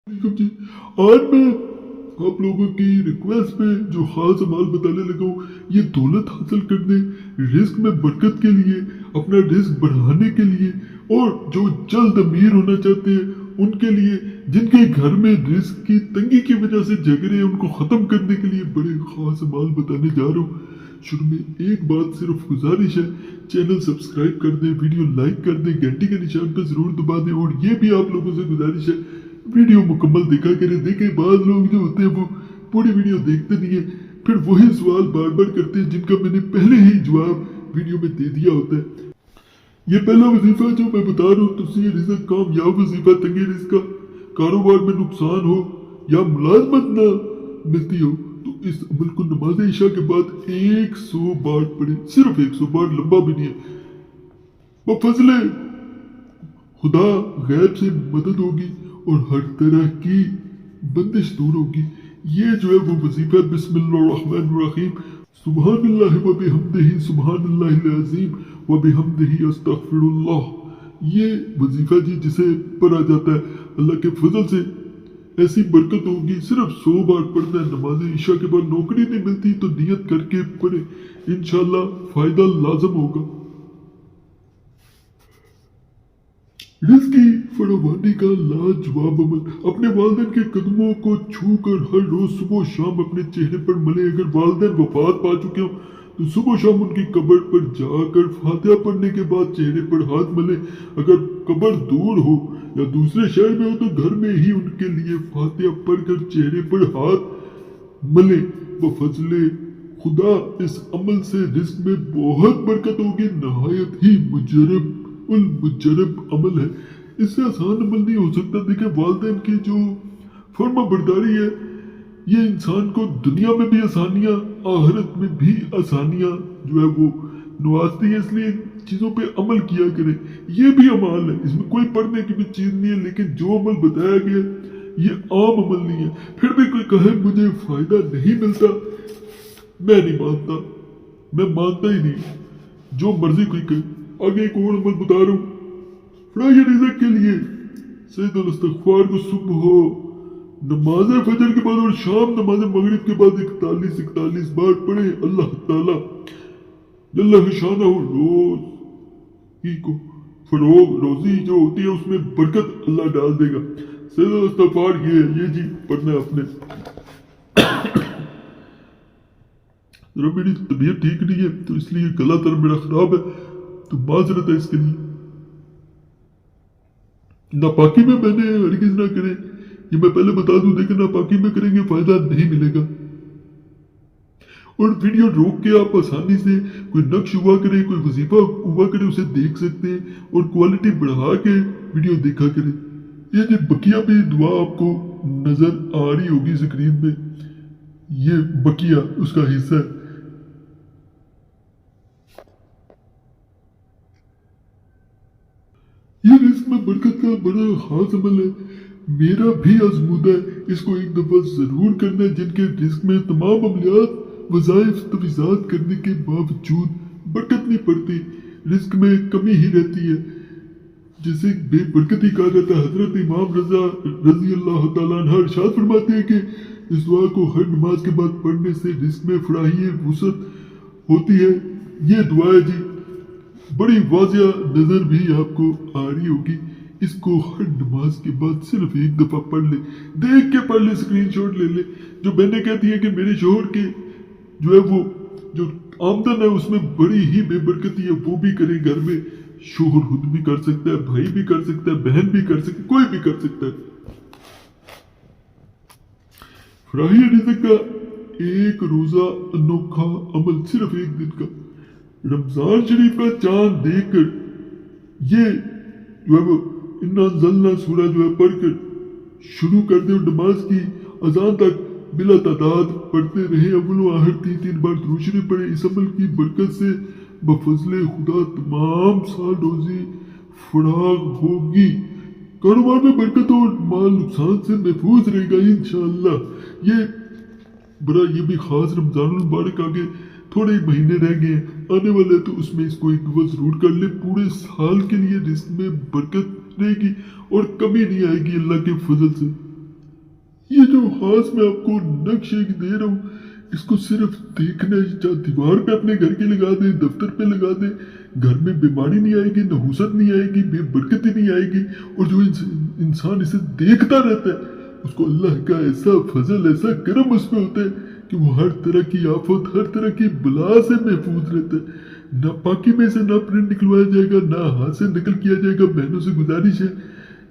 वालेकुम जी। आज मैं आप लोगों की रिक्वेस्ट पे जो खास अमाल बताने लगा हूँ, ये दौलत हासिल करने, रिस्क में बरकत के लिए, अपना रिस्क बढ़ाने के लिए, और जो जल्द अमीर होना चाहते हैं उनके लिए, जिनके घर में रिस्क की तंगी की वजह से जग रहे हैं, उनको ख़त्म करने के लिए बड़े खास अमाल बताने जा रहा हूँ। शुरू में एक बात सिर्फ गुजारिश है, चैनल सब्सक्राइब कर दें, वीडियो लाइक कर दें, घंटी के निशान पर जरूर दबा दें, और ये भी आप लोगों से गुजारिश है वीडियो मुकम्मल देखा करें। देखें, बाद लोग जो होते हैं वो पूरी वीडियो देखते नहीं है, फिर वही सवाल बार बार करते हैं जिनका मैंने पहले ही जवाब वीडियो में दे दिया होता है। ये पहला वजीफा जो मैं बता रहा हूँ, तुसी रिज़्क कामयाब वजीफा, तंगे रिज़्क का, कारोबार में नुकसान हो या मुलाजमत ना मिलती हो, तो इस अमल को नमाज इशा के बाद 100 बार पढ़े। सिर्फ 100 बार, लंबा भी नहीं है। वो फजले खुदा गैब से मदद होगी और हर तरह की बंदिश दूर होगी। ये जो है वो वजीफा बिस्मिल्लाहिर्रहमानिर्रहीम, सुब्हानल्लाहि व बिहम्दिही सुब्हानल्लाहिल अज़ीम व बिहम्दिही अस्तगफिरुल्लाह। ये वजीफा जी जिसे पढ़ा जाता है, अल्लाह के फजल से ऐसी बरकत होगी। सिर्फ 100 बार पढ़ना है। नमाज ईशा के बाद नौकरी नहीं मिलती तो नियत करके पढ़े, इंशाल्लाह फायदा लाजम होगा। रिज़्क की फरावानी का लाजवाब अमल, अपने वालिदैन के कदमों को छू कर हर रोज सुबह शाम अपने चेहरे पर मले। अगर वालिदैन वफात पा चुके हो तो सुबह शाम उनकी कब्र पर जाकर फातिहा पढ़ने के बाद चेहरे पर हाथ मले। अगर कब्र दूर हो या दूसरे शहर में हो तो घर में ही उनके लिए फातिहा पढ़कर चेहरे पर हाथ मले। व फजले खुदा, इस अमल से रिज़्क में बहुत बरकत होगी। नहायत ही मुजरब अमल है, इससे आसान अमल नहीं हो सकता। देखिए, वालिदैन की जो फर्मा बरदारी है, ये इंसान को दुनिया में भी आसानियाँ, आखिरत में भी आसानियाँ जो है वो नवाजती है। इसलिए इन चीज़ों पे अमल किया करें। ये भी अमाल है, इसमें कोई पढ़ने की भी चीज़ नहीं है, लेकिन जो अमल बताया गया ये आम अमल नहीं है। फिर भी कोई कहे मुझे फायदा नहीं मिलता, मैं नहीं मानता, मैं मानता ही नहीं, जो मर्जी कोई कहे। आगे एक और अमल बता रहा हूँ फ्राई रिज़्क के लिए। सैयदुल इस्तिग़फ़ार को सुबह हो, नमाज फजर के बाद और शाम नमाज मगरिब के बाद 41 बार पढ़े। अल्लाह ताला जल्ला शानहू रोज ही को फरोग, रोजी जो होती है उसमें बरकत अल्लाह डाल देगा। सैयदुल इस्तिग़फ़ार ये जी पढ़ना है आपने। जरा मेरी तबीयत ठीक नहीं है तो इसलिए गला तर मेरा खराब है, तो माजरत है इसके लिए। नापाकी में मैंने हरगिज़ ना करें, ये मैं पहले बता दूं। देखिए, नापाकी में करेंगे फायदा नहीं मिलेगा। और वीडियो रोक के आप आसानी से कोई नक्श हुआ करे, कोई वजीफा हुआ करे, उसे देख सकते हैं और क्वालिटी बढ़ा के वीडियो देखा करें। ये जो बकिया भी दुआ आपको नजर आ रही होगी स्क्रीन में, ये बकिया उसका हिस्सा है। ये रिस्क में बरकत का बड़ा खास अमल है, मेरा भी आजमूदा है। इसको एक दफा जरूर करना है। जिनके रिस्क में तमाम अमलियात वज़ाइफ तवीज़ात करने के बावजूद बरकत नहीं पड़ती, रिस्क में कमी ही रहती है, जैसे बेबरकती कहा जाता है। हजरत इमाम रजा रजी अल्लाह तआला अन्हु इरशाद फरमाते हैं कि इस दुआ को हर नमाज के बाद पढ़ने से रिस्क में फराही वुसअत होती है। ये दुआ है जी, बड़ी वाजिया नजर भी आपको आ रही होगी। इसको हर नमाज के बाद सिर्फ एक दफा पढ़ ले, देख के पढ़ ले, स्क्रीनशॉट ले ले। जो मैंने कहती है कि मेरे शोहर के जो है वो जो आमदन है उसमें बड़ी ही बेबरकती है, वो भी करे घर में। शोहर खुद भी कर सकता है, भाई भी कर सकता है, बहन भी कर सकती है, कोई भी कर सकता है। फराही रिज़्क का एक रोजा अनोखा अमल, सिर्फ एक दिन का। रमजान शरीफ का चांद देखकर ये जो है वो इन्ना ज़ल्ला सूरा जो है पढ़कर शुरू कर दे और नमाज की अजान तक बिला तादाद पढ़ते रहे। अव्वल व आखिर 3 बार दुरूद शरीफ पढ़े। इस अमल की बरकत से बफजले खुदा तमाम साल रोजी फराग होगी, कारोबार में बरकत और माल नुकसान से महफूज रहेगा इंशाअल्लाह। ये भी खास रमजान मुबारक आगे थोड़े महीने रह गए आने वाले, तो उसमें इसको एक दफा जरूर कर ले। पूरे साल के लिए रिस्क में बरकत रहेगी और कमी नहीं आएगी अल्लाह के फजल से। ये जो खास मैं आपको नक्श एक दे रहा हूँ, इसको सिर्फ देखना है, चाहे दीवार पे अपने घर की लगा दे, दफ्तर पे लगा दे, घर में बीमारी नहीं आएगी, नहुसत नहीं आएगी, बेबरकती नहीं आएगी। और जो इंसान इसे देखता रहता है उसको अल्लाह का ऐसा फजल, ऐसा करम उस पे होता है कि वो हर तरह की आफत, हर तरह की बला से महफूज रहता है। नापाकी में से ना प्रिंट निकलवाया जाएगा, ना हाथ से नकल किया जाएगा। बहनों से गुजारिश है,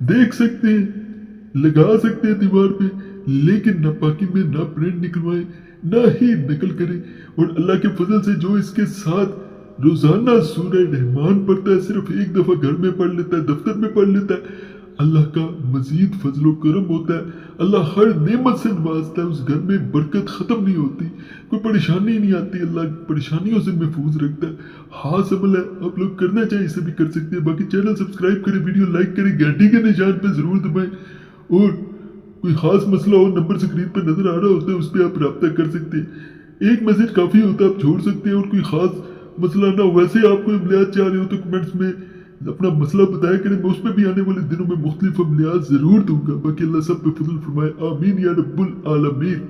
देख सकते हैं, लगा सकते हैं दीवार पे, लेकिन नापाकी में ना प्रिंट निकलवाए, ना ही नकल करें। और अल्लाह के फजल से जो इसके साथ रोजाना सूरह रहमान पढ़ता है, सिर्फ एक दफा घर में पढ़ लेता है, दफ्तर में पढ़ लेता है, अल्लाह का मजीद फजलो करम होता है। अल्लाह हर नेमत से नवाजता है, उस घर में बरकत खत्म नहीं होती, कोई परेशानी नहीं आती, अल्लाह परेशानियों से महफूज रखता है। खास अमल है, आप लोग करना चाहिए, इसे भी कर सकते हैं। बाकी चैनल सब्सक्राइब करें, वीडियो लाइक करें, घंटी के निशान पे जरूर दबाएं। और कोई खास मसला हो, नंबर स्क्रीन पर नजर आ रहा होता है, उस पर आप रब्ता कर सकते हैं। एक मैसेज काफी होता है, आप छोड़ सकते हैं। और कोई खास मसला ना, वैसे आप कोई अमलियात चाह रहे हो तो कमेंट्स में अपना मसला बताया करें, मैं उस पर भी आने वाले दिनों में मुख्तलिफ अमलियात जरूर दूंगा। बाकी अल्लाह सब पे फजल फरमाए, आमीन या रब्बुल आलमीन।